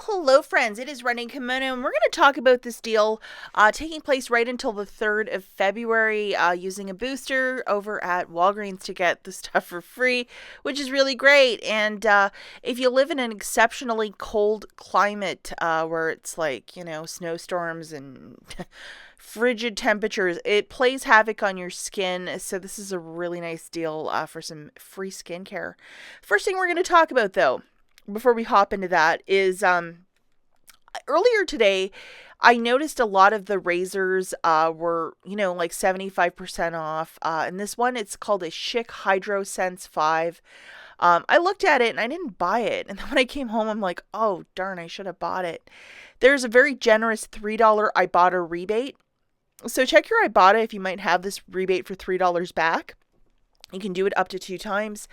Well, hello, friends. It is Running Kimono, and we're going to talk about this deal taking place right until the 3rd of February using a booster over at Walgreens to get the stuff for free, which is really great. And if you live in an exceptionally cold climate where it's like, snowstorms and frigid temperatures, it plays havoc on your skin. So this is a really nice deal for some free skincare. First thing we're going to talk about, though, before we hop into that, is earlier today I noticed a lot of the razors were, like 75% off. And this one, it's called a Schick Hydro Sense 5. I looked at it and I didn't buy it. And then when I came home, I'm like, oh, darn, I should have bought it. There's a very generous $3 IBOTTA rebate. So check your IBOTTA if you might have this rebate for $3 back. You can do it up to 2 times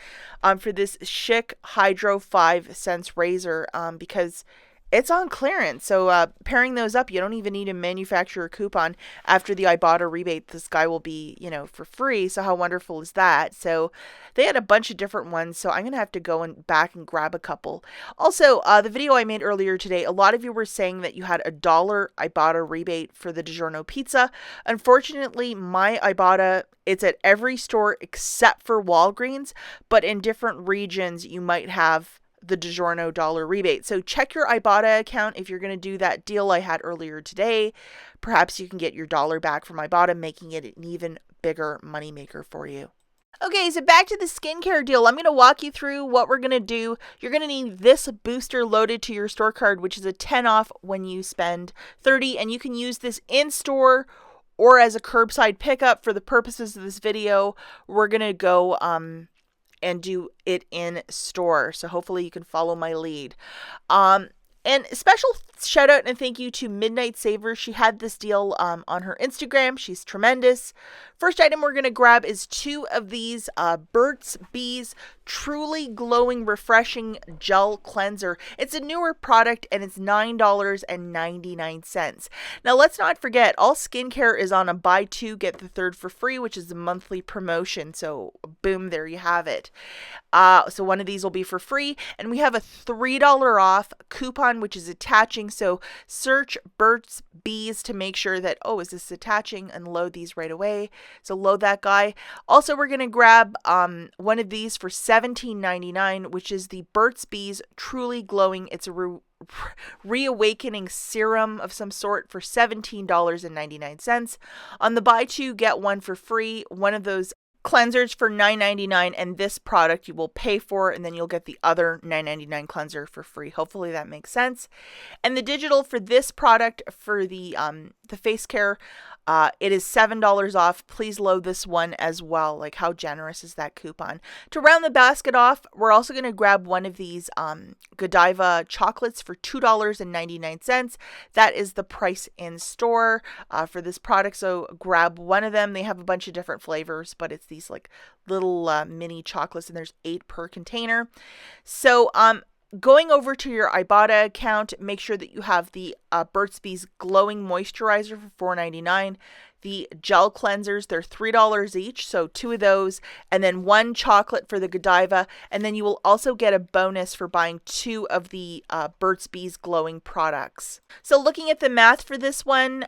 for this Schick Hydro 5 Sense razor because it's on clearance. So pairing those up, you don't even need a manufacturer coupon. After the IBOTTA rebate, this guy will be, for free. So how wonderful is that? So they had a bunch of different ones. So I'm going to have to go back and grab a couple. Also, the video I made earlier today, a lot of you were saying that you had a $1 IBOTTA rebate for the DiGiorno pizza. Unfortunately, my IBOTTA, it's at every store except for Walgreens, but in different regions, you might have the DiGiorno dollar rebate. So check your IBOTTA account if you're going to do that deal I had earlier today. Perhaps you can get your dollar back from IBOTTA, making it an even bigger moneymaker for you. Okay, so back to the skincare deal. I'm going to walk you through what we're going to do. You're going to need this booster loaded to your store card, which is a 10 off when you spend 30, and you can use this in store or as a curbside pickup. For the purposes of this video, we're going to go and do it in store. So hopefully you can follow my lead. And special shout out and thank you to Midnight Saver. She had this deal on her Instagram. She's tremendous. First item we're going to grab is 2 of these Burt's Bees Truly Glowing Refreshing Gel Cleanser. It's a newer product and it's $9.99. Now let's not forget, all skincare is on a buy 2, get the 3rd for free, which is a monthly promotion. So boom, there you have it. So one of these will be for free, and we have a $3 off coupon, which is attaching. So search Burt's Bees to make sure that, is this attaching, and load these right away. So load that guy. Also, we're going to grab one of these for $17.99, which is the Burt's Bees Truly Glowing. It's a reawakening serum of some sort for $17.99. On the buy 2, get 1 for free. One of those cleansers for $9.99, and this product you will pay for, and then you'll get the other $9.99 cleanser for free. Hopefully that makes sense. And the digital for this product, for the face care, it is $7 off. Please load this one as well. Like, how generous is that coupon? To round the basket off, we're also going to grab one of these Godiva chocolates for $2.99. That is the price in store for this product. So grab one of them. They have a bunch of different flavors, but it's these like little mini chocolates, and there's 8 per container. So going over to your IBOTTA account, make sure that you have the Burt's Bees Glowing Moisturizer for $4.99. The gel cleansers, they're $3 each, so 2 of those, and then 1 chocolate for the Godiva, and then you will also get a bonus for buying 2 of the Burt's Bees Glowing products. So looking at the math for this one,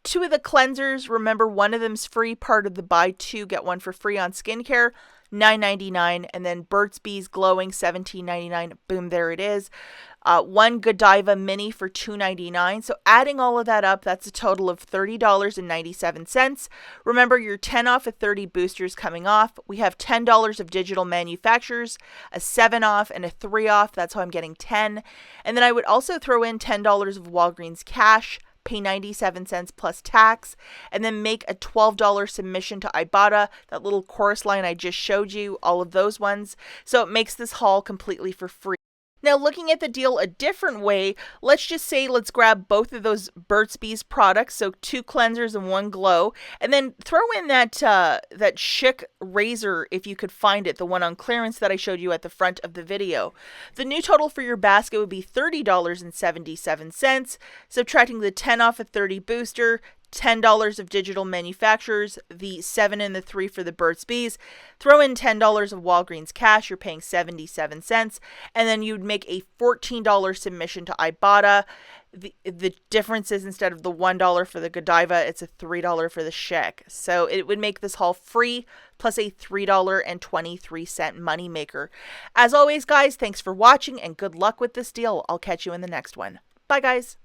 2 of the cleansers, remember one of them's free, part of the buy 2, get 1 for free on skincare, $9.99, and then Burt's Bees Glowing, $17.99. Boom, there it is. 1 Godiva mini for $2.99. So adding all of that up, that's a total of $30.97. Remember, your 10 off of 30 boosters coming off. We have $10 of digital manufacturers, a 7 off, and a 3 off. That's how I'm getting 10. And then I would also throw in $10 of Walgreens cash, pay 97 cents plus tax, and then make a $12 submission to IBOTTA, that little chorus line I just showed you, all of those ones. So it makes this haul completely for free. Now, looking at the deal a different way, let's just say let's grab both of those Burt's Bees products, so 2 cleansers and 1 glow, and then throw in that Schick razor if you could find it, the one on clearance that I showed you at the front of the video. The new total for your basket would be $30.77, subtracting the 10 off a 30 booster, $10 of digital manufacturers, the 7 and the 3 for the Burt's Bees. Throw in $10 of Walgreens cash, you're paying 77 cents, and then you'd make a $14 submission to IBOTTA. The difference is instead of the $1 for the Godiva, it's a $3 for the Shek. So it would make this haul free plus a $3.23 moneymaker. As always, guys, thanks for watching and good luck with this deal. I'll catch you in the next one. Bye, guys.